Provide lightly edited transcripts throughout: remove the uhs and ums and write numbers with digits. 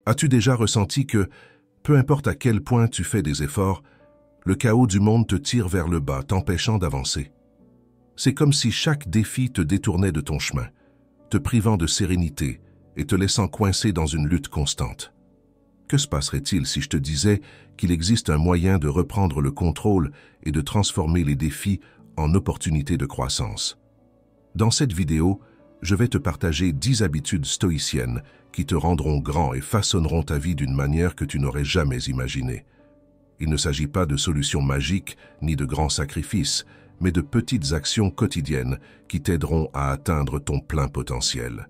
As-tu déjà ressenti que, peu importe à quel point tu fais des efforts, le chaos du monde te tire vers le bas, t'empêchant d'avancer? C'est comme si chaque défi te détournait de ton chemin, te privant de sérénité et te laissant coincé dans une lutte constante. Que se passerait-il si je te disais qu'il existe un moyen de reprendre le contrôle et de transformer les défis en opportunités de croissance? Dans cette vidéo, je vais te partager 10 habitudes stoïciennes qui te rendront grand et façonneront ta vie d'une manière que tu n'aurais jamais imaginée. Il ne s'agit pas de solutions magiques ni de grands sacrifices, mais de petites actions quotidiennes qui t'aideront à atteindre ton plein potentiel.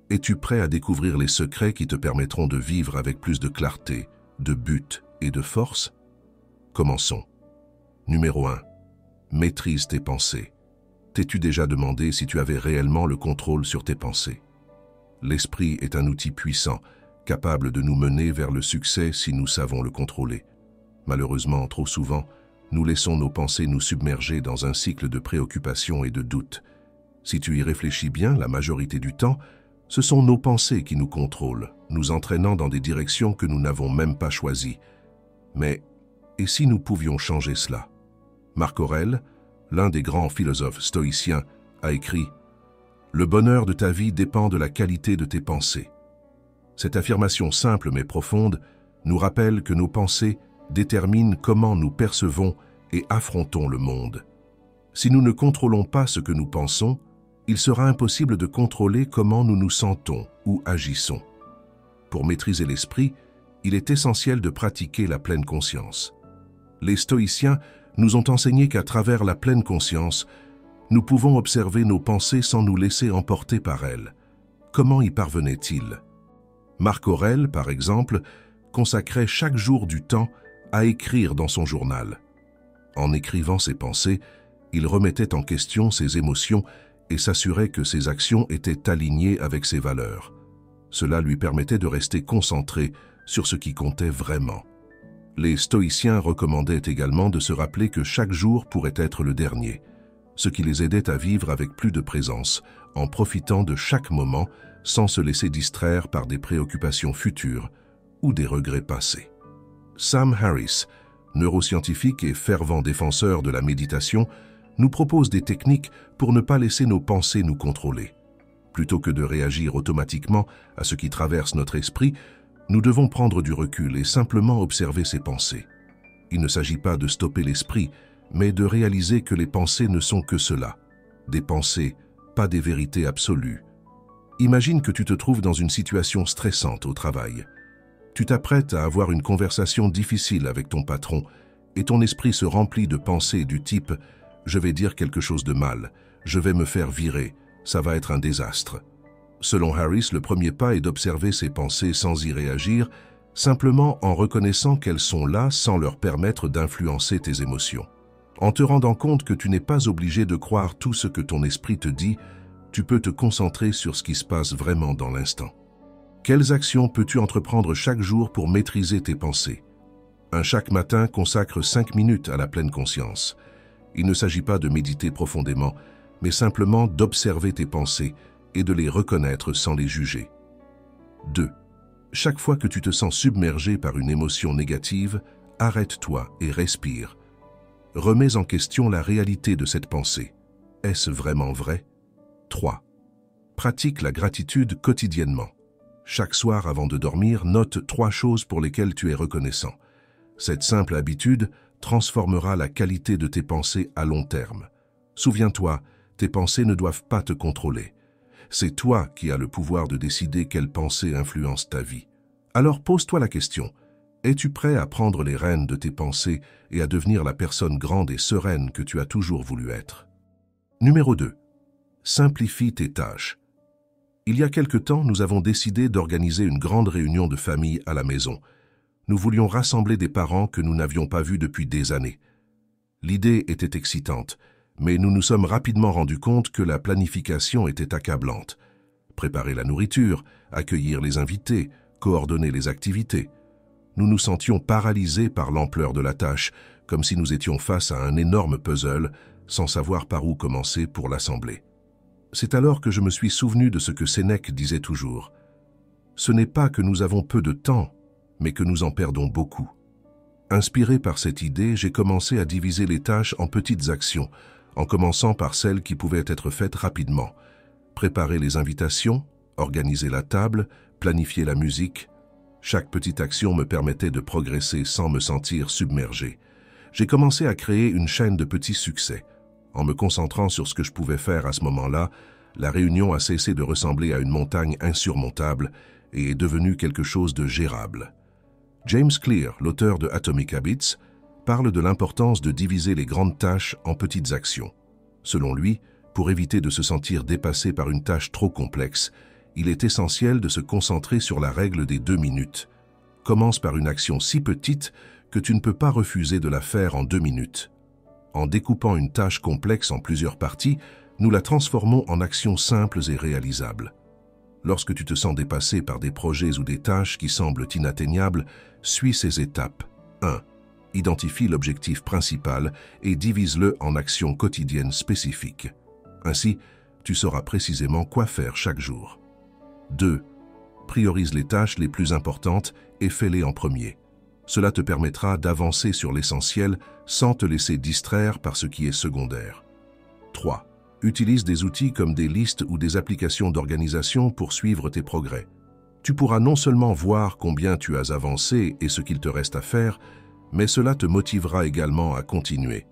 Es-tu prêt à découvrir les secrets qui te permettront de vivre avec plus de clarté, de but et de force? Commençons. Numéro 1. Maîtrise tes pensées. T'es-tu déjà demandé si tu avais réellement le contrôle sur tes pensées? L'esprit est un outil puissant, capable de nous mener vers le succès si nous savons le contrôler. Malheureusement, trop souvent, nous laissons nos pensées nous submerger dans un cycle de préoccupation et de doute. Si tu y réfléchis bien, la majorité du temps, ce sont nos pensées qui nous contrôlent, nous entraînant dans des directions que nous n'avons même pas choisies. Mais, et si nous pouvions changer cela? Marc Aurèle, l'un des grands philosophes stoïciens, a écrit « Le bonheur de ta vie dépend de la qualité de tes pensées ». Cette affirmation simple mais profonde nous rappelle que nos pensées déterminent comment nous percevons et affrontons le monde. Si nous ne contrôlons pas ce que nous pensons, il sera impossible de contrôler comment nous nous sentons ou agissons. Pour maîtriser l'esprit, il est essentiel de pratiquer la pleine conscience. Les stoïciens nous ont enseigné qu'à travers la pleine conscience, nous pouvons observer nos pensées sans nous laisser emporter par elles. Comment y parvenaient-ils? Marc Aurèle, par exemple, consacrait chaque jour du temps à écrire dans son journal. En écrivant ses pensées, il remettait en question ses émotions et s'assurait que ses actions étaient alignées avec ses valeurs. Cela lui permettait de rester concentré sur ce qui comptait vraiment. Les stoïciens recommandaient également de se rappeler que chaque jour pourrait être le dernier, ce qui les aidait à vivre avec plus de présence, en profitant de chaque moment sans se laisser distraire par des préoccupations futures ou des regrets passés. Sam Harris, neuroscientifique et fervent défenseur de la méditation, nous propose des techniques pour ne pas laisser nos pensées nous contrôler. Plutôt que de réagir automatiquement à ce qui traverse notre esprit, nous devons prendre du recul et simplement observer ces pensées. Il ne s'agit pas de stopper l'esprit, mais de réaliser que les pensées ne sont que cela, des pensées, pas des vérités absolues. Imagine que tu te trouves dans une situation stressante au travail. Tu t'apprêtes à avoir une conversation difficile avec ton patron et ton esprit se remplit de pensées du type « je vais dire quelque chose de mal, je vais me faire virer, ça va être un désastre ». Selon Harris, le premier pas est d'observer ces pensées sans y réagir, simplement en reconnaissant qu'elles sont là sans leur permettre d'influencer tes émotions. En te rendant compte que tu n'es pas obligé de croire tout ce que ton esprit te dit, tu peux te concentrer sur ce qui se passe vraiment dans l'instant. Quelles actions peux-tu entreprendre chaque jour pour maîtriser tes pensées? Chaque matin consacre 5 minutes à la pleine conscience. Il ne s'agit pas de méditer profondément, mais simplement d'observer tes pensées et de les reconnaître sans les juger. 2. Chaque fois que tu te sens submergé par une émotion négative, arrête-toi et respire. Remets en question la réalité de cette pensée. Est-ce vraiment vrai? 3. Pratique la gratitude quotidiennement. Chaque soir avant de dormir, note 3 choses pour lesquelles tu es reconnaissant. Cette simple habitude transformera la qualité de tes pensées à long terme. Souviens-toi, tes pensées ne doivent pas te contrôler. C'est toi qui as le pouvoir de décider quelles pensées influencent ta vie. Alors pose-toi la question, es-tu prêt à prendre les rênes de tes pensées et à devenir la personne grande et sereine que tu as toujours voulu être? Numéro 2. Simplifie tes tâches. Il y a quelque temps, nous avons décidé d'organiser une grande réunion de famille à la maison. Nous voulions rassembler des parents que nous n'avions pas vus depuis des années. L'idée était excitante, mais nous nous sommes rapidement rendus compte que la planification était accablante. Préparer la nourriture, accueillir les invités, coordonner les activités. Nous nous sentions paralysés par l'ampleur de la tâche, comme si nous étions face à un énorme puzzle, sans savoir par où commencer pour l'assembler. C'est alors que je me suis souvenu de ce que Sénèque disait toujours. Ce n'est pas que nous avons peu de temps, mais que nous en perdons beaucoup. Inspiré par cette idée, j'ai commencé à diviser les tâches en petites actions, en commençant par celles qui pouvaient être faites rapidement. Préparer les invitations, organiser la table, planifier la musique. Chaque petite action me permettait de progresser sans me sentir submergé. J'ai commencé à créer une chaîne de petits succès. En me concentrant sur ce que je pouvais faire à ce moment-là, la réunion a cessé de ressembler à une montagne insurmontable et est devenue quelque chose de gérable. James Clear, l'auteur de Atomic Habits, parle de l'importance de diviser les grandes tâches en petites actions. Selon lui, pour éviter de se sentir dépassé par une tâche trop complexe, il est essentiel de se concentrer sur la règle des 2 minutes. Commence par une action si petite que tu ne peux pas refuser de la faire en 2 minutes. En découpant une tâche complexe en plusieurs parties, nous la transformons en actions simples et réalisables. Lorsque tu te sens dépassé par des projets ou des tâches qui semblent inatteignables, suis ces étapes. 1. Identifie l'objectif principal et divise-le en actions quotidiennes spécifiques. Ainsi, tu sauras précisément quoi faire chaque jour. 2. Priorise les tâches les plus importantes et fais-les en premier. Cela te permettra d'avancer sur l'essentiel sans te laisser distraire par ce qui est secondaire. 3. Utilise des outils comme des listes ou des applications d'organisation pour suivre tes progrès. Tu pourras non seulement voir combien tu as avancé et ce qu'il te reste à faire, mais cela te motivera également à continuer.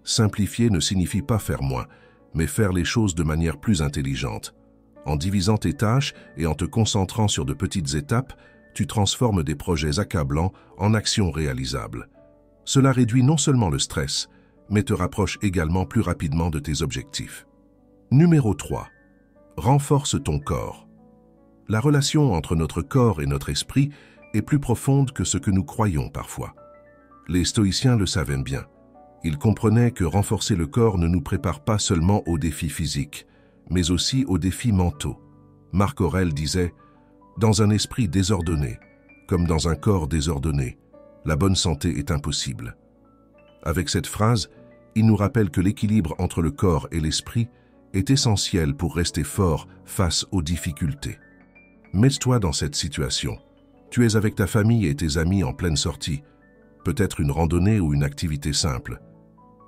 Simplifier ne signifie pas faire moins, mais faire les choses de manière plus intelligente. En divisant tes tâches et en te concentrant sur de petites étapes, tu transformes des projets accablants en actions réalisables. Cela réduit non seulement le stress, mais te rapproche également plus rapidement de tes objectifs. Numéro 3. Renforce ton corps. La relation entre notre corps et notre esprit est plus profonde que ce que nous croyons parfois. Les stoïciens le savaient bien. Ils comprenaient que renforcer le corps ne nous prépare pas seulement aux défis physiques, mais aussi aux défis mentaux. Marc Aurèle disait « Dans un esprit désordonné, comme dans un corps désordonné, la bonne santé est impossible. » Avec cette phrase, il nous rappelle que l'équilibre entre le corps et l'esprit est essentiel pour rester fort face aux difficultés. Mets-toi dans cette situation. Tu es avec ta famille et tes amis en pleine sortie, peut-être une randonnée ou une activité simple.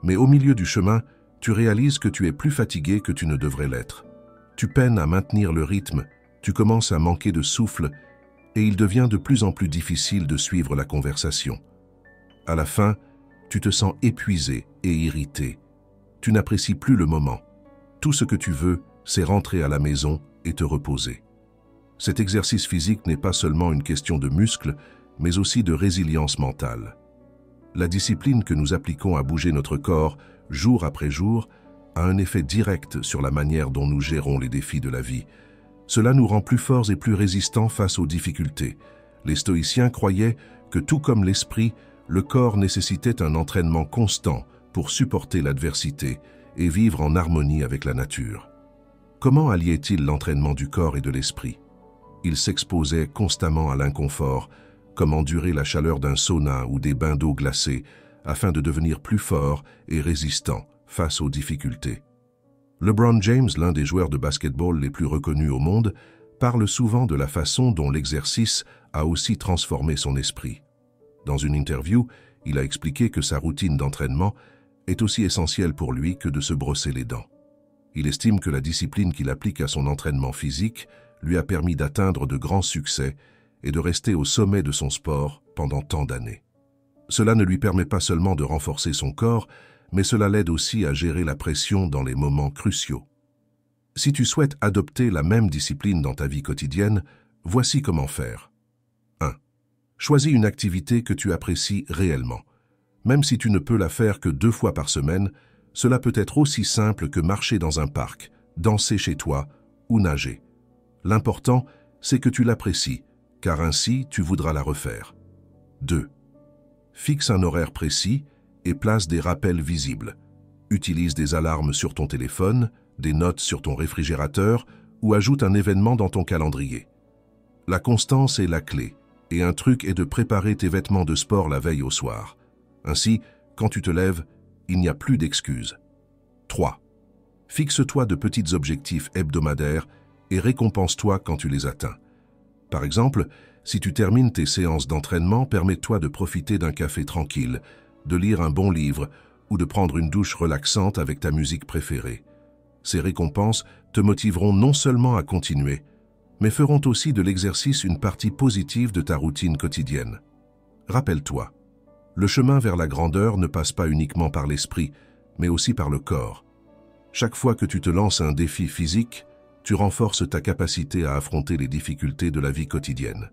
Mais au milieu du chemin, tu réalises que tu es plus fatigué que tu ne devrais l'être. Tu peines à maintenir le rythme, tu commences à manquer de souffle et il devient de plus en plus difficile de suivre la conversation. À la fin, tu te sens épuisé et irrité. Tu n'apprécies plus le moment. Tout ce que tu veux, c'est rentrer à la maison et te reposer. Cet exercice physique n'est pas seulement une question de muscles, mais aussi de résilience mentale. La discipline que nous appliquons à bouger notre corps, jour après jour, a un effet direct sur la manière dont nous gérons les défis de la vie. Cela nous rend plus forts et plus résistants face aux difficultés. Les stoïciens croyaient que tout comme l'esprit, le corps nécessitait un entraînement constant pour supporter l'adversité et vivre en harmonie avec la nature. Comment alliait-il l'entraînement du corps et de l'esprit? Il s'exposait constamment à l'inconfort, comme endurer la chaleur d'un sauna ou des bains d'eau glacée, afin de devenir plus fort et résistant face aux difficultés. LeBron James, l'un des joueurs de basketball les plus reconnus au monde, parle souvent de la façon dont l'exercice a aussi transformé son esprit. Dans une interview, il a expliqué que sa routine d'entraînement est aussi essentielle pour lui que de se brosser les dents. Il estime que la discipline qu'il applique à son entraînement physique lui a permis d'atteindre de grands succès et de rester au sommet de son sport pendant tant d'années. Cela ne lui permet pas seulement de renforcer son corps, mais cela l'aide aussi à gérer la pression dans les moments cruciaux. Si tu souhaites adopter la même discipline dans ta vie quotidienne, voici comment faire. 1. Choisis une activité que tu apprécies réellement. Même si tu ne peux la faire que 2 fois par semaine, cela peut être aussi simple que marcher dans un parc, danser chez toi ou nager. L'important, c'est que tu l'apprécies, car ainsi tu voudras la refaire. 2. Fixe un horaire précis et place des rappels visibles. Utilise des alarmes sur ton téléphone, des notes sur ton réfrigérateur ou ajoute un événement dans ton calendrier. La constance est la clé, et un truc est de préparer tes vêtements de sport la veille au soir. Ainsi, quand tu te lèves, il n'y a plus d'excuses. 3. Fixe-toi de petits objectifs hebdomadaires et récompense-toi quand tu les atteins. Par exemple, si tu termines tes séances d'entraînement, permets-toi de profiter d'un café tranquille, de lire un bon livre ou de prendre une douche relaxante avec ta musique préférée. Ces récompenses te motiveront non seulement à continuer, mais feront aussi de l'exercice une partie positive de ta routine quotidienne. Rappelle-toi, le chemin vers la grandeur ne passe pas uniquement par l'esprit, mais aussi par le corps. Chaque fois que tu te lances un défi physique, tu renforces ta capacité à affronter les difficultés de la vie quotidienne.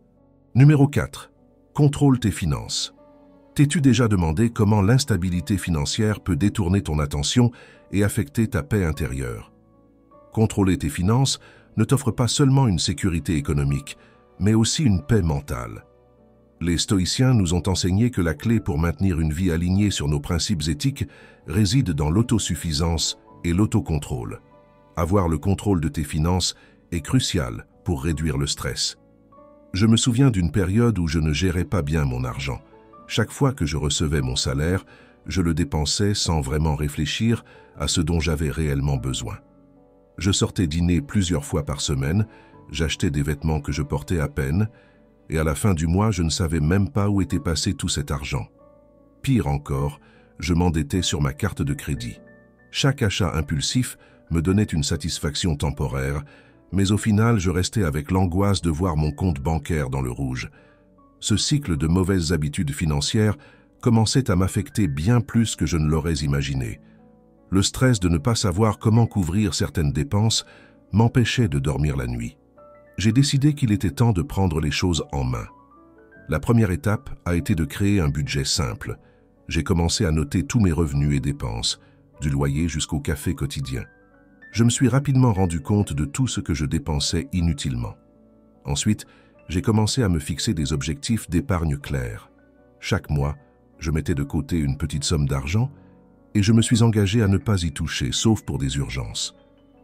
Numéro 4. Contrôle tes finances. T'es-tu déjà demandé comment l'instabilité financière peut détourner ton attention et affecter ta paix intérieure? Contrôler tes finances ne t'offre pas seulement une sécurité économique, mais aussi une paix mentale. Les stoïciens nous ont enseigné que la clé pour maintenir une vie alignée sur nos principes éthiques réside dans l'autosuffisance et l'autocontrôle. Avoir le contrôle de tes finances est crucial pour réduire le stress. Je me souviens d'une période où je ne gérais pas bien mon argent. Chaque fois que je recevais mon salaire, je le dépensais sans vraiment réfléchir à ce dont j'avais réellement besoin. Je sortais dîner plusieurs fois par semaine, j'achetais des vêtements que je portais à peine, et à la fin du mois, je ne savais même pas où était passé tout cet argent. Pire encore, je m'endettais sur ma carte de crédit. Chaque achat impulsif me donnait une satisfaction temporaire, mais au final, je restais avec l'angoisse de voir mon compte bancaire dans le rouge. Ce cycle de mauvaises habitudes financières commençait à m'affecter bien plus que je ne l'aurais imaginé. Le stress de ne pas savoir comment couvrir certaines dépenses m'empêchait de dormir la nuit. J'ai décidé qu'il était temps de prendre les choses en main. La première étape a été de créer un budget simple. J'ai commencé à noter tous mes revenus et dépenses, du loyer jusqu'au café quotidien. Je me suis rapidement rendu compte de tout ce que je dépensais inutilement. Ensuite, j'ai commencé à me fixer des objectifs d'épargne clairs. Chaque mois, je mettais de côté une petite somme d'argent et je me suis engagé à ne pas y toucher, sauf pour des urgences.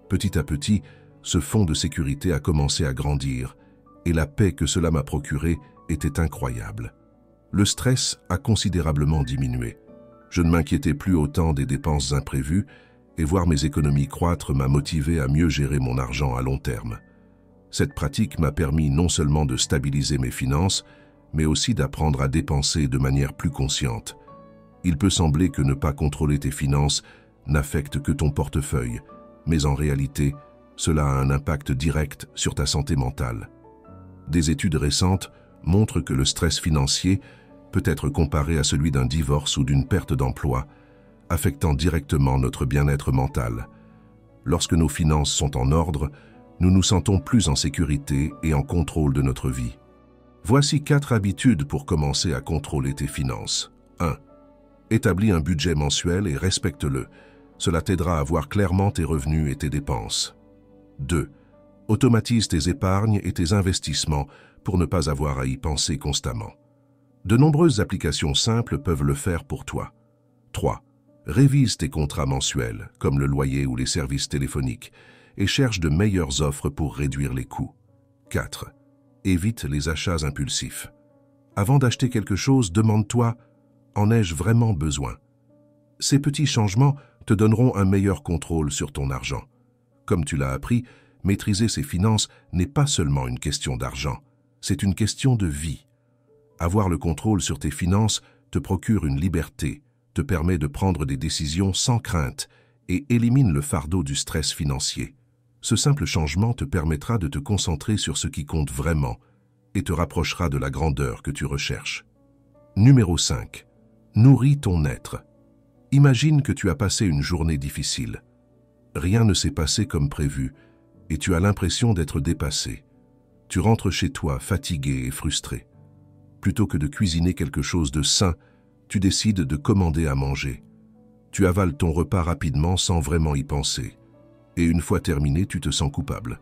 Petit à petit, ce fonds de sécurité a commencé à grandir et la paix que cela m'a procurée était incroyable. Le stress a considérablement diminué. Je ne m'inquiétais plus autant des dépenses imprévues et voir mes économies croître m'a motivé à mieux gérer mon argent à long terme. Cette pratique m'a permis non seulement de stabiliser mes finances, mais aussi d'apprendre à dépenser de manière plus consciente. Il peut sembler que ne pas contrôler tes finances n'affecte que ton portefeuille, mais en réalité, cela a un impact direct sur ta santé mentale. Des études récentes montrent que le stress financier peut être comparé à celui d'un divorce ou d'une perte d'emploi, affectant directement notre bien-être mental. Lorsque nos finances sont en ordre, nous nous sentons plus en sécurité et en contrôle de notre vie. Voici 4 habitudes pour commencer à contrôler tes finances. 1. Établis un budget mensuel et respecte-le. Cela t'aidera à voir clairement tes revenus et tes dépenses. 2. Automatise tes épargnes et tes investissements pour ne pas avoir à y penser constamment. De nombreuses applications simples peuvent le faire pour toi. 3. Révise tes contrats mensuels, comme le loyer ou les services téléphoniques, et cherche de meilleures offres pour réduire les coûts. 4. Évite les achats impulsifs. Avant d'acheter quelque chose, demande-toi « En ai-je vraiment besoin ?» Ces petits changements te donneront un meilleur contrôle sur ton argent. Comme tu l'as appris, maîtriser ses finances n'est pas seulement une question d'argent, c'est une question de vie. Avoir le contrôle sur tes finances te procure une liberté, te permet de prendre des décisions sans crainte et élimine le fardeau du stress financier. Ce simple changement te permettra de te concentrer sur ce qui compte vraiment et te rapprochera de la grandeur que tu recherches. Numéro 5. Nourris ton être. Imagine que tu as passé une journée difficile. Rien ne s'est passé comme prévu et tu as l'impression d'être dépassé. Tu rentres chez toi fatigué et frustré. Plutôt que de cuisiner quelque chose de sain, tu décides de commander à manger. Tu avales ton repas rapidement sans vraiment y penser. Et une fois terminé, tu te sens coupable.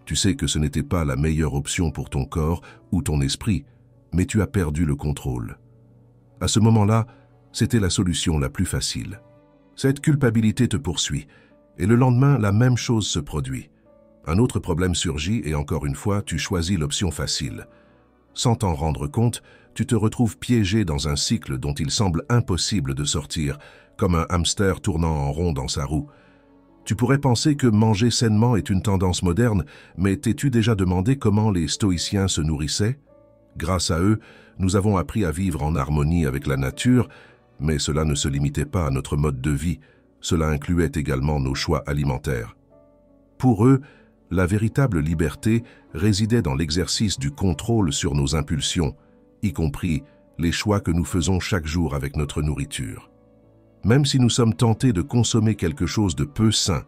Tu sais que ce n'était pas la meilleure option pour ton corps ou ton esprit, mais tu as perdu le contrôle. À ce moment-là, c'était la solution la plus facile. Cette culpabilité te poursuit, et le lendemain, la même chose se produit. Un autre problème surgit et encore une fois, tu choisis l'option facile. Sans t'en rendre compte, tu te retrouves piégé dans un cycle dont il semble impossible de sortir, comme un hamster tournant en rond dans sa roue. Tu pourrais penser que manger sainement est une tendance moderne, mais t'es-tu déjà demandé comment les stoïciens se nourrissaient? Grâce à eux, nous avons appris à vivre en harmonie avec la nature, mais cela ne se limitait pas à notre mode de vie, cela incluait également nos choix alimentaires. Pour eux, la véritable liberté résidait dans l'exercice du contrôle sur nos impulsions, y compris les choix que nous faisons chaque jour avec notre nourriture. Même si nous sommes tentés de consommer quelque chose de peu sain,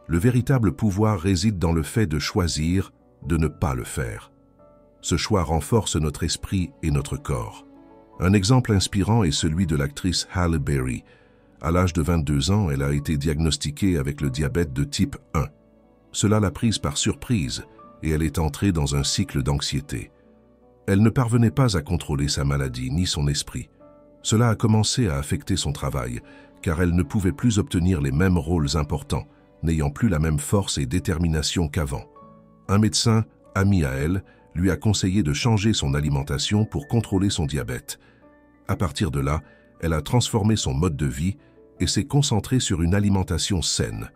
le véritable pouvoir réside dans le fait de choisir de ne pas le faire. Ce choix renforce notre esprit et notre corps. Un exemple inspirant est celui de l'actrice Halle Berry. À l'âge de 22 ans, elle a été diagnostiquée avec le diabète de type 1. Cela l'a prise par surprise et elle est entrée dans un cycle d'anxiété. Elle ne parvenait pas à contrôler sa maladie ni son esprit. Cela a commencé à affecter son travail, car elle ne pouvait plus obtenir les mêmes rôles importants, n'ayant plus la même force et détermination qu'avant. Un médecin, ami à elle, lui a conseillé de changer son alimentation pour contrôler son diabète. À partir de là, elle a transformé son mode de vie et s'est concentrée sur une alimentation saine.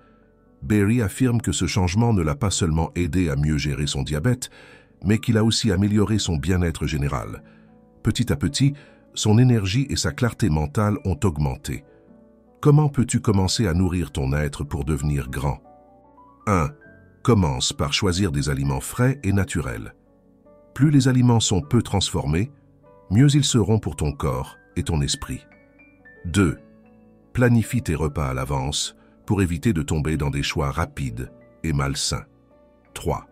Berry affirme que ce changement ne l'a pas seulement aidé à mieux gérer son diabète, mais qu'il a aussi amélioré son bien-être général. Petit à petit, son énergie et sa clarté mentale ont augmenté. Comment peux-tu commencer à nourrir ton être pour devenir grand? 1. Commence par choisir des aliments frais et naturels. Plus les aliments sont peu transformés, mieux ils seront pour ton corps et ton esprit. 2. Planifie tes repas à l'avance pour éviter de tomber dans des choix rapides et malsains. 3.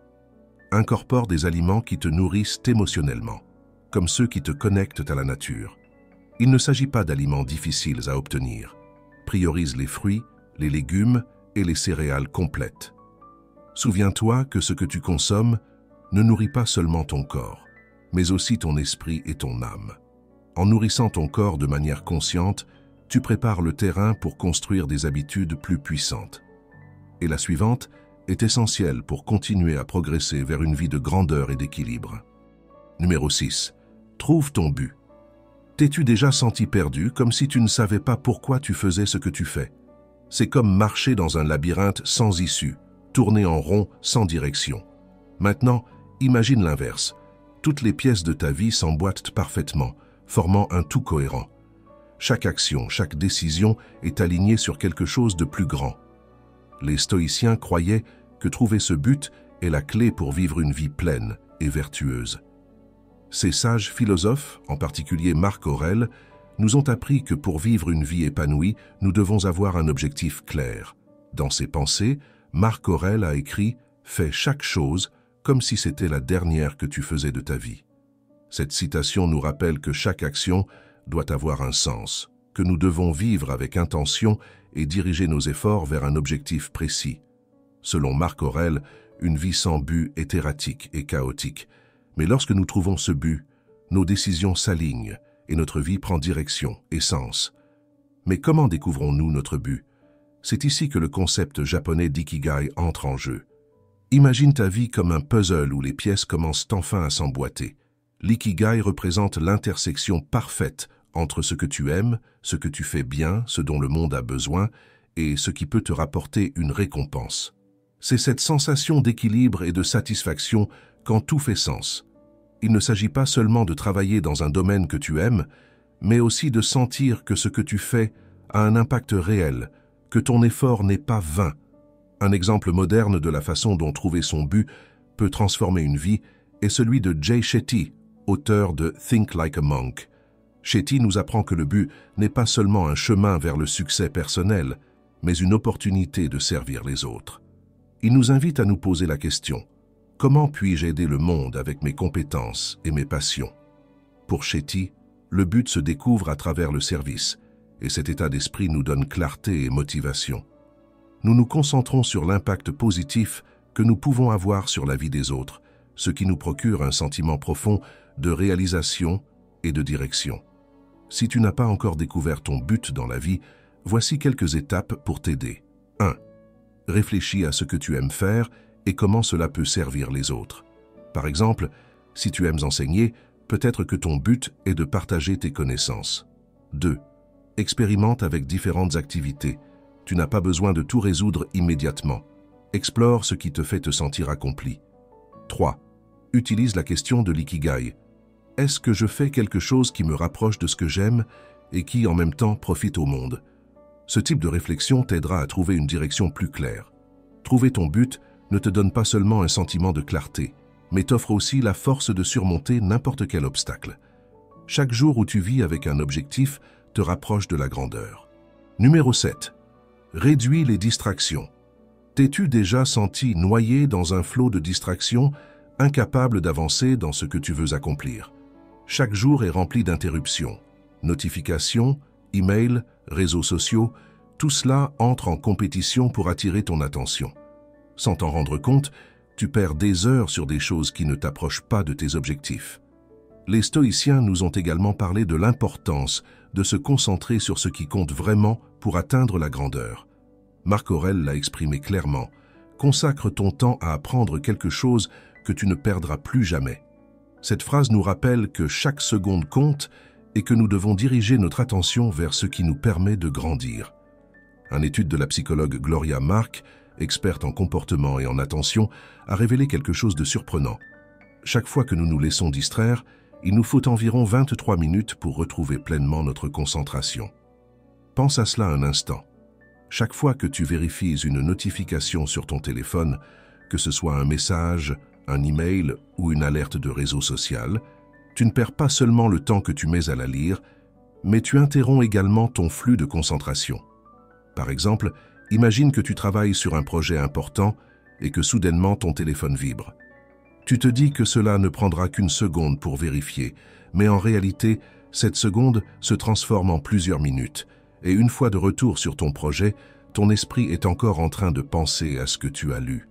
Incorpore des aliments qui te nourrissent émotionnellement, comme ceux qui te connectent à la nature. Il ne s'agit pas d'aliments difficiles à obtenir. Priorise les fruits, les légumes et les céréales complètes. Souviens-toi que ce que tu consommes ne nourrit pas seulement ton corps, mais aussi ton esprit et ton âme. En nourrissant ton corps de manière consciente, tu prépares le terrain pour construire des habitudes plus puissantes. Et la suivante est essentielle pour continuer à progresser vers une vie de grandeur et d'équilibre. Numéro 6. Trouve ton but. T'es-tu déjà senti perdu, comme si tu ne savais pas pourquoi tu faisais ce que tu fais? C'est comme marcher dans un labyrinthe sans issue, tourner en rond sans direction. Maintenant, imagine l'inverse. Toutes les pièces de ta vie s'emboîtent parfaitement, formant un tout cohérent. Chaque action, chaque décision est alignée sur quelque chose de plus grand. Les stoïciens croyaient que trouver ce but est la clé pour vivre une vie pleine et vertueuse. Ces sages philosophes, en particulier Marc Aurèle, nous ont appris que pour vivre une vie épanouie, nous devons avoir un objectif clair. Dans ses pensées, Marc Aurèle a écrit « Fais chaque chose comme si c'était la dernière que tu faisais de ta vie ». Cette citation nous rappelle que chaque action doit avoir un sens, que nous devons vivre avec intention et diriger nos efforts vers un objectif précis. Selon Marc Aurèle, une vie sans but est erratique et chaotique. Mais lorsque nous trouvons ce but, nos décisions s'alignent et notre vie prend direction et sens. Mais comment découvrons-nous notre but? C'est ici que le concept japonais d'ikigai entre en jeu. Imagine ta vie comme un puzzle où les pièces commencent enfin à s'emboîter. L'ikigai représente l'intersection parfaite entre ce que tu aimes, ce que tu fais bien, ce dont le monde a besoin, et ce qui peut te rapporter une récompense. C'est cette sensation d'équilibre et de satisfaction quand tout fait sens. Il ne s'agit pas seulement de travailler dans un domaine que tu aimes, mais aussi de sentir que ce que tu fais a un impact réel, que ton effort n'est pas vain. Un exemple moderne de la façon dont trouver son but peut transformer une vie est celui de Jay Shetty, auteur de Think Like a Monk. Shetty nous apprend que le but n'est pas seulement un chemin vers le succès personnel, mais une opportunité de servir les autres. Il nous invite à nous poser la question: comment puis-je aider le monde avec mes compétences et mes passions? Pour Shetty, le but se découvre à travers le service, et cet état d'esprit nous donne clarté et motivation. Nous nous concentrons sur l'impact positif que nous pouvons avoir sur la vie des autres, ce qui nous procure un sentiment profond de réalisation et de direction. Si tu n'as pas encore découvert ton but dans la vie, voici quelques étapes pour t'aider. 1. Réfléchis à ce que tu aimes faire et comment cela peut servir les autres. Par exemple, si tu aimes enseigner, peut-être que ton but est de partager tes connaissances. 2. Expérimente avec différentes activités. Tu n'as pas besoin de tout résoudre immédiatement. Explore ce qui te fait te sentir accompli. 3. Utilise la question de l'ikigai. Est-ce que je fais quelque chose qui me rapproche de ce que j'aime et qui, en même temps, profite au monde? Ce type de réflexion t'aidera à trouver une direction plus claire. Trouver ton but ne te donne pas seulement un sentiment de clarté, mais t'offre aussi la force de surmonter n'importe quel obstacle. Chaque jour où tu vis avec un objectif te rapproche de la grandeur. Numéro 7. Réduis les distractions. T'es-tu déjà senti noyé dans un flot de distractions, incapable d'avancer dans ce que tu veux accomplir? Chaque jour est rempli d'interruptions. Notifications, emails, réseaux sociaux, tout cela entre en compétition pour attirer ton attention. Sans t'en rendre compte, tu perds des heures sur des choses qui ne t'approchent pas de tes objectifs. Les stoïciens nous ont également parlé de l'importance de se concentrer sur ce qui compte vraiment pour atteindre la grandeur. Marc Aurèle l'a exprimé clairement. Consacre ton temps à apprendre quelque chose que tu ne perdras plus jamais. Cette phrase nous rappelle que chaque seconde compte et que nous devons diriger notre attention vers ce qui nous permet de grandir. Une étude de la psychologue Gloria Mark, experte en comportement et en attention, a révélé quelque chose de surprenant. Chaque fois que nous nous laissons distraire, il nous faut environ 23 minutes pour retrouver pleinement notre concentration. Pense à cela un instant. Chaque fois que tu vérifies une notification sur ton téléphone, que ce soit un message, un email ou une alerte de réseau social, tu ne perds pas seulement le temps que tu mets à la lire, mais tu interromps également ton flux de concentration. Par exemple, imagine que tu travailles sur un projet important et que soudainement ton téléphone vibre. Tu te dis que cela ne prendra qu'une seconde pour vérifier, mais en réalité, cette seconde se transforme en plusieurs minutes. Et une fois de retour sur ton projet, ton esprit est encore en train de penser à ce que tu as lu.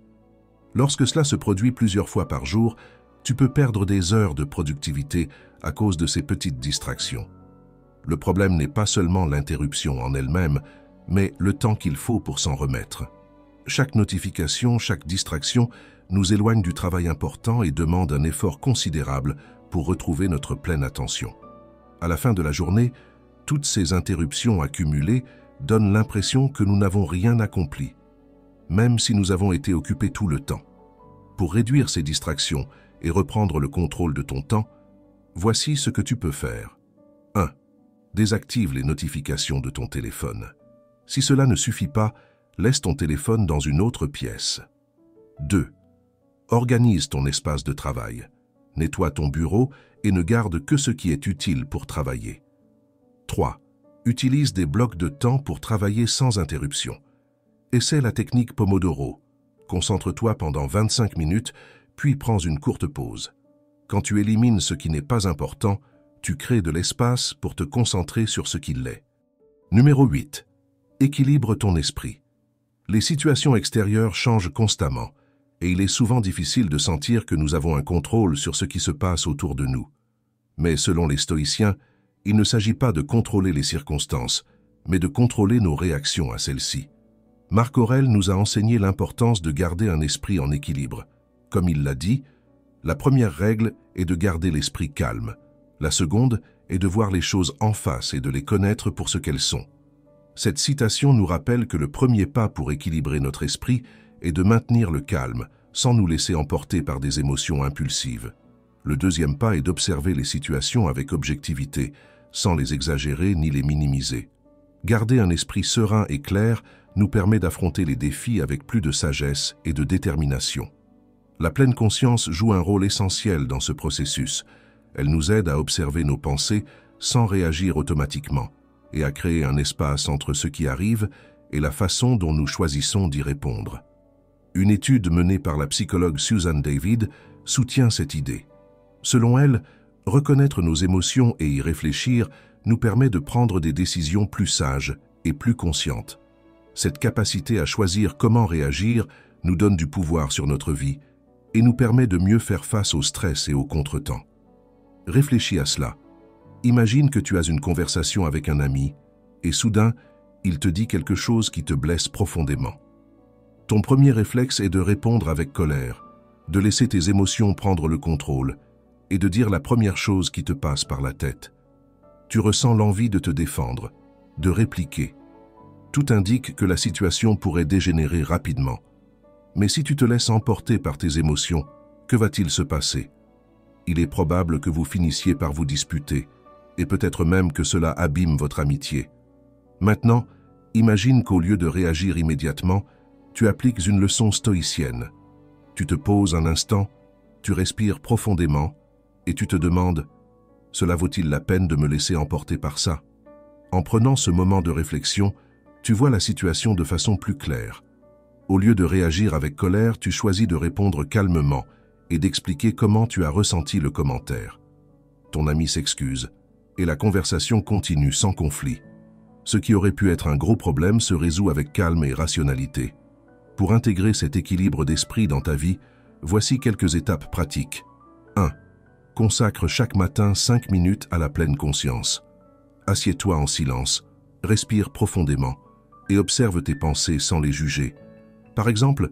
Lorsque cela se produit plusieurs fois par jour, tu peux perdre des heures de productivité à cause de ces petites distractions. Le problème n'est pas seulement l'interruption en elle-même, mais le temps qu'il faut pour s'en remettre. Chaque notification, chaque distraction nous éloigne du travail important et demande un effort considérable pour retrouver notre pleine attention. À la fin de la journée, toutes ces interruptions accumulées donnent l'impression que nous n'avons rien accompli, même si nous avons été occupés tout le temps. Pour réduire ces distractions et reprendre le contrôle de ton temps, voici ce que tu peux faire. 1. Désactive les notifications de ton téléphone. Si cela ne suffit pas, laisse ton téléphone dans une autre pièce. 2. Organise ton espace de travail. Nettoie ton bureau et ne garde que ce qui est utile pour travailler. 3. Utilise des blocs de temps pour travailler sans interruption. Essaie la technique Pomodoro. Concentre-toi pendant 25 minutes, puis prends une courte pause. Quand tu élimines ce qui n'est pas important, tu crées de l'espace pour te concentrer sur ce qui l'est. Numéro 8. Équilibre ton esprit. Les situations extérieures changent constamment, et il est souvent difficile de sentir que nous avons un contrôle sur ce qui se passe autour de nous. Mais selon les stoïciens, il ne s'agit pas de contrôler les circonstances, mais de contrôler nos réactions à celles-ci. Marc Aurèle nous a enseigné l'importance de garder un esprit en équilibre. Comme il l'a dit, la première règle est de garder l'esprit calme. La seconde est de voir les choses en face et de les connaître pour ce qu'elles sont. Cette citation nous rappelle que le premier pas pour équilibrer notre esprit est de maintenir le calme, sans nous laisser emporter par des émotions impulsives. Le deuxième pas est d'observer les situations avec objectivité, sans les exagérer ni les minimiser. Garder un esprit serein et clair nous permet d'affronter les défis avec plus de sagesse et de détermination. La pleine conscience joue un rôle essentiel dans ce processus. Elle nous aide à observer nos pensées sans réagir automatiquement et à créer un espace entre ce qui arrive et la façon dont nous choisissons d'y répondre. Une étude menée par la psychologue Susan David soutient cette idée. Selon elle, reconnaître nos émotions et y réfléchir nous permet de prendre des décisions plus sages et plus conscientes. Cette capacité à choisir comment réagir nous donne du pouvoir sur notre vie et nous permet de mieux faire face au stress et aux contretemps. Réfléchis à cela. Imagine que tu as une conversation avec un ami et soudain, il te dit quelque chose qui te blesse profondément. Ton premier réflexe est de répondre avec colère, de laisser tes émotions prendre le contrôle et de dire la première chose qui te passe par la tête. Tu ressens l'envie de te défendre, de répliquer. Tout indique que la situation pourrait dégénérer rapidement. Mais si tu te laisses emporter par tes émotions, que va-t-il se passer? Il est probable que vous finissiez par vous disputer, et peut-être même que cela abîme votre amitié. Maintenant, imagine qu'au lieu de réagir immédiatement, tu appliques une leçon stoïcienne. Tu te poses un instant, tu respires profondément, et tu te demandes « Cela vaut-il la peine de me laisser emporter par ça ?» En prenant ce moment de réflexion, tu vois la situation de façon plus claire. Au lieu de réagir avec colère, tu choisis de répondre calmement et d'expliquer comment tu as ressenti le commentaire. Ton ami s'excuse, et la conversation continue sans conflit. Ce qui aurait pu être un gros problème se résout avec calme et rationalité. Pour intégrer cet équilibre d'esprit dans ta vie, voici quelques étapes pratiques. 1. Consacre chaque matin 5 minutes à la pleine conscience. Assieds-toi en silence, respire profondément et observe tes pensées sans les juger. Par exemple,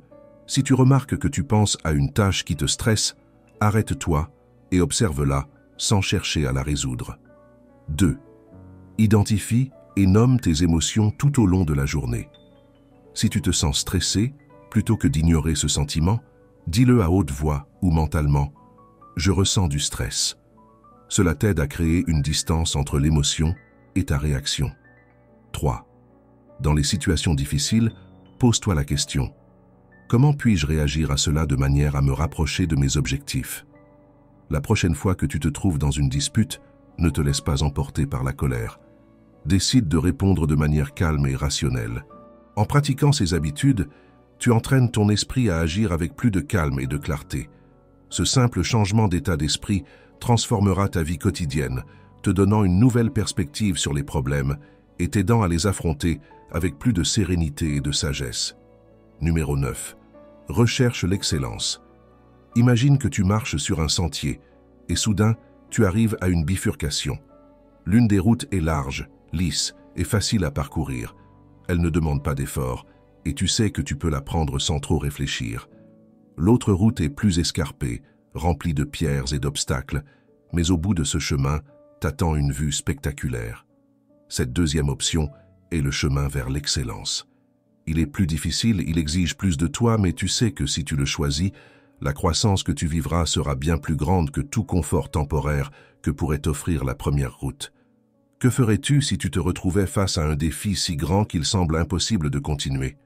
si tu remarques que tu penses à une tâche qui te stresse, arrête-toi et observe-la sans chercher à la résoudre. 2. Identifie et nomme tes émotions tout au long de la journée. Si tu te sens stressé, plutôt que d'ignorer ce sentiment, dis-le à haute voix ou mentalement « Je ressens du stress ». Cela t'aide à créer une distance entre l'émotion et ta réaction. 3. Dans les situations difficiles, pose-toi la question « Comment puis-je réagir à cela de manière à me rapprocher de mes objectifs ?» La prochaine fois que tu te trouves dans une dispute, ne te laisse pas emporter par la colère. Décide de répondre de manière calme et rationnelle. En pratiquant ces habitudes, tu entraînes ton esprit à agir avec plus de calme et de clarté. Ce simple changement d'état d'esprit transformera ta vie quotidienne, te donnant une nouvelle perspective sur les problèmes et t'aidant à les affronter avec plus de sérénité et de sagesse. Numéro 9. Recherche l'excellence. Imagine que tu marches sur un sentier et soudain, tu arrives à une bifurcation. L'une des routes est large, lisse et facile à parcourir. Elle ne demande pas d'effort et tu sais que tu peux la prendre sans trop réfléchir. L'autre route est plus escarpée, remplie de pierres et d'obstacles, mais au bout de ce chemin, t'attend une vue spectaculaire. Cette deuxième option est le chemin vers l'excellence. Il est plus difficile, il exige plus de toi, mais tu sais que si tu le choisis, la croissance que tu vivras sera bien plus grande que tout confort temporaire que pourrait t'offrir la première route. Que ferais-tu si tu te retrouvais face à un défi si grand qu'il semble impossible de continuer?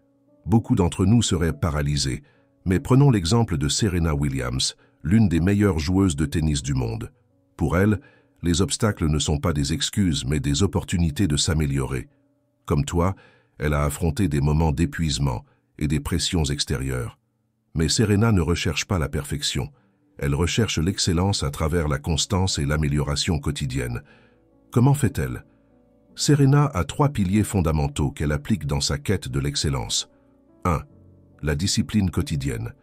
Beaucoup d'entre nous seraient paralysés, mais prenons l'exemple de Serena Williams, l'une des meilleures joueuses de tennis du monde. Pour elle, les obstacles ne sont pas des excuses, mais des opportunités de s'améliorer. Comme toi, elle a affronté des moments d'épuisement et des pressions extérieures. Mais Serena ne recherche pas la perfection. Elle recherche l'excellence à travers la constance et l'amélioration quotidienne. Comment fait-elle? Serena a 3 piliers fondamentaux qu'elle applique dans sa quête de l'excellence. 1. La discipline quotidienne.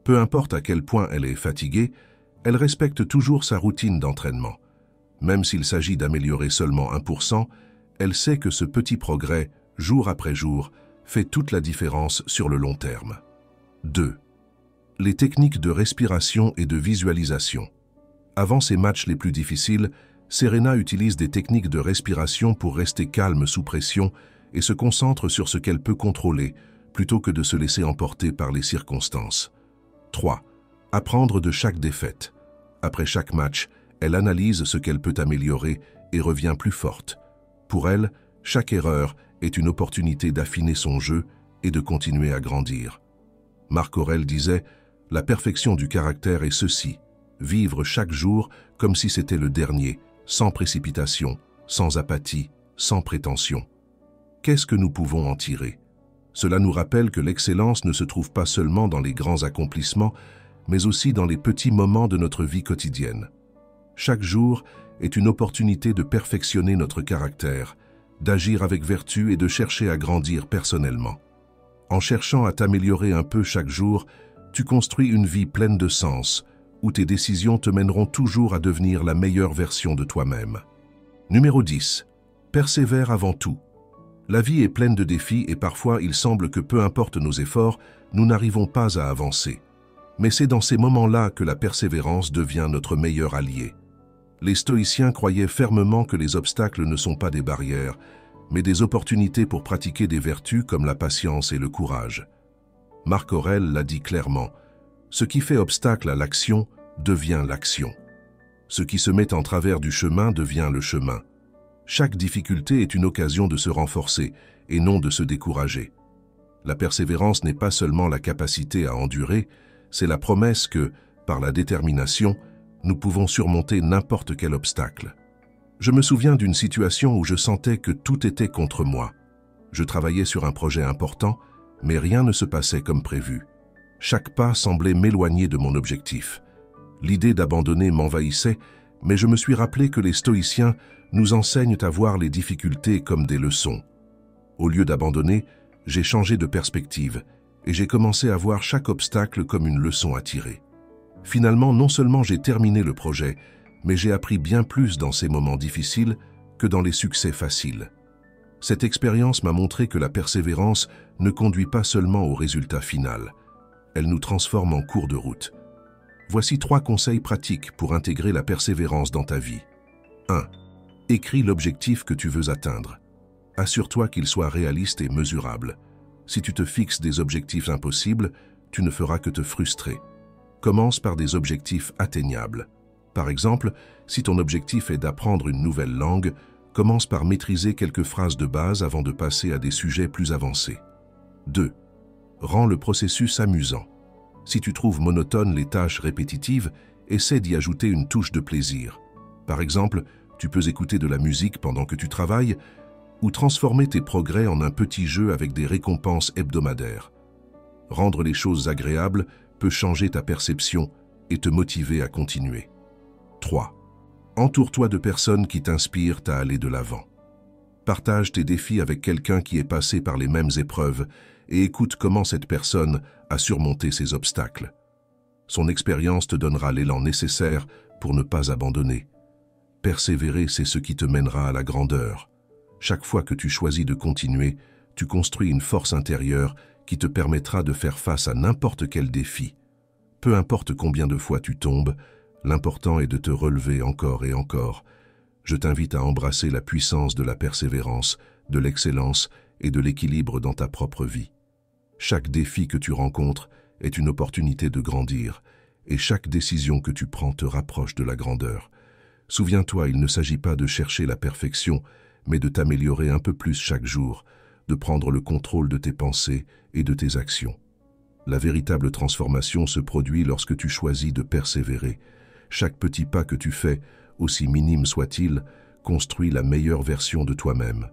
Peu importe à quel point elle est fatiguée, elle respecte toujours sa routine d'entraînement. Même s'il s'agit d'améliorer seulement 1%, elle sait que ce petit progrès, jour après jour, fait toute la différence sur le long terme. 2. Les techniques de respiration et de visualisation. Avant ses matchs les plus difficiles, Serena utilise des techniques de respiration pour rester calme sous pression et se concentre sur ce qu'elle peut contrôler, plutôt que de se laisser emporter par les circonstances. 3. Apprendre de chaque défaite. Après chaque match, elle analyse ce qu'elle peut améliorer et revient plus forte. Pour elle, chaque erreur est une opportunité d'affiner son jeu et de continuer à grandir. Marc Aurèle disait « La perfection du caractère est ceci, vivre chaque jour comme si c'était le dernier, sans précipitation, sans apathie, sans prétention. » Qu'est-ce que nous pouvons en tirer? Cela nous rappelle que l'excellence ne se trouve pas seulement dans les grands accomplissements, mais aussi dans les petits moments de notre vie quotidienne. Chaque jour est une opportunité de perfectionner notre caractère, d'agir avec vertu et de chercher à grandir personnellement. En cherchant à t'améliorer un peu chaque jour, tu construis une vie pleine de sens, où tes décisions te mèneront toujours à devenir la meilleure version de toi-même. Numéro 10. Persévère avant tout. La vie est pleine de défis et parfois il semble que peu importe nos efforts, nous n'arrivons pas à avancer. Mais c'est dans ces moments-là que la persévérance devient notre meilleur allié. Les stoïciens croyaient fermement que les obstacles ne sont pas des barrières, mais des opportunités pour pratiquer des vertus comme la patience et le courage. Marc Aurèle l'a dit clairement, « Ce qui fait obstacle à l'action devient l'action. Ce qui se met en travers du chemin devient le chemin. Chaque difficulté est une occasion de se renforcer et non de se décourager. La persévérance n'est pas seulement la capacité à endurer, c'est la promesse que, par la détermination, nous pouvons surmonter n'importe quel obstacle. » Je me souviens d'une situation où je sentais que tout était contre moi. Je travaillais sur un projet important, mais rien ne se passait comme prévu. Chaque pas semblait m'éloigner de mon objectif. L'idée d'abandonner m'envahissait, mais je me suis rappelé que les stoïciens nous enseignent à voir les difficultés comme des leçons. Au lieu d'abandonner, j'ai changé de perspective et j'ai commencé à voir chaque obstacle comme une leçon à tirer. Finalement, non seulement j'ai terminé le projet, mais j'ai appris bien plus dans ces moments difficiles que dans les succès faciles. Cette expérience m'a montré que la persévérance ne conduit pas seulement au résultat final. Elle nous transforme en cours de route. Voici 3 conseils pratiques pour intégrer la persévérance dans ta vie. 1. Écris l'objectif que tu veux atteindre. Assure-toi qu'il soit réaliste et mesurable. Si tu te fixes des objectifs impossibles, tu ne feras que te frustrer. Commence par des objectifs atteignables. Par exemple, si ton objectif est d'apprendre une nouvelle langue, commence par maîtriser quelques phrases de base avant de passer à des sujets plus avancés. 2. Rends le processus amusant. Si tu trouves monotones les tâches répétitives, essaie d'y ajouter une touche de plaisir. Par exemple, tu peux écouter de la musique pendant que tu travailles ou transformer tes progrès en un petit jeu avec des récompenses hebdomadaires. Rendre les choses agréables peut changer ta perception et te motiver à continuer. 3. Entoure-toi de personnes qui t'inspirent à aller de l'avant. Partage tes défis avec quelqu'un qui est passé par les mêmes épreuves et écoute comment cette personne a surmonté ses obstacles. Son expérience te donnera l'élan nécessaire pour ne pas abandonner. Persévérer, c'est ce qui te mènera à la grandeur. Chaque fois que tu choisis de continuer, tu construis une force intérieure qui te permettra de faire face à n'importe quel défi. Peu importe combien de fois tu tombes, l'important est de te relever encore et encore. Je t'invite à embrasser la puissance de la persévérance, de l'excellence et de l'équilibre dans ta propre vie. Chaque défi que tu rencontres est une opportunité de grandir, et chaque décision que tu prends te rapproche de la grandeur. Souviens-toi, il ne s'agit pas de chercher la perfection, mais de t'améliorer un peu plus chaque jour, de prendre le contrôle de tes pensées et de tes actions. La véritable transformation se produit lorsque tu choisis de persévérer. Chaque petit pas que tu fais, aussi minime soit-il, construit la meilleure version de toi-même.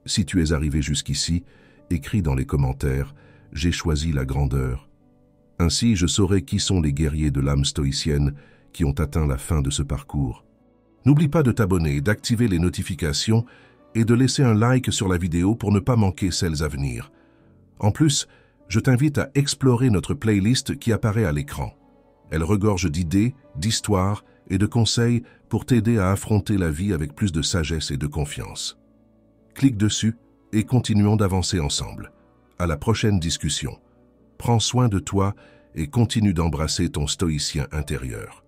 Si tu es arrivé jusqu'ici, écris dans les commentaires « J'ai choisi la grandeur ». Ainsi, je saurai qui sont les guerriers de l'âme stoïcienne qui ont atteint la fin de ce parcours. N'oublie pas de t'abonner, d'activer les notifications et de laisser un like sur la vidéo pour ne pas manquer celles à venir. En plus, je t'invite à explorer notre playlist qui apparaît à l'écran. Elle regorge d'idées, d'histoires et de conseils pour t'aider à affronter la vie avec plus de sagesse et de confiance. Clique dessus et continuons d'avancer ensemble. À la prochaine discussion. Prends soin de toi et continue d'embrasser ton stoïcien intérieur.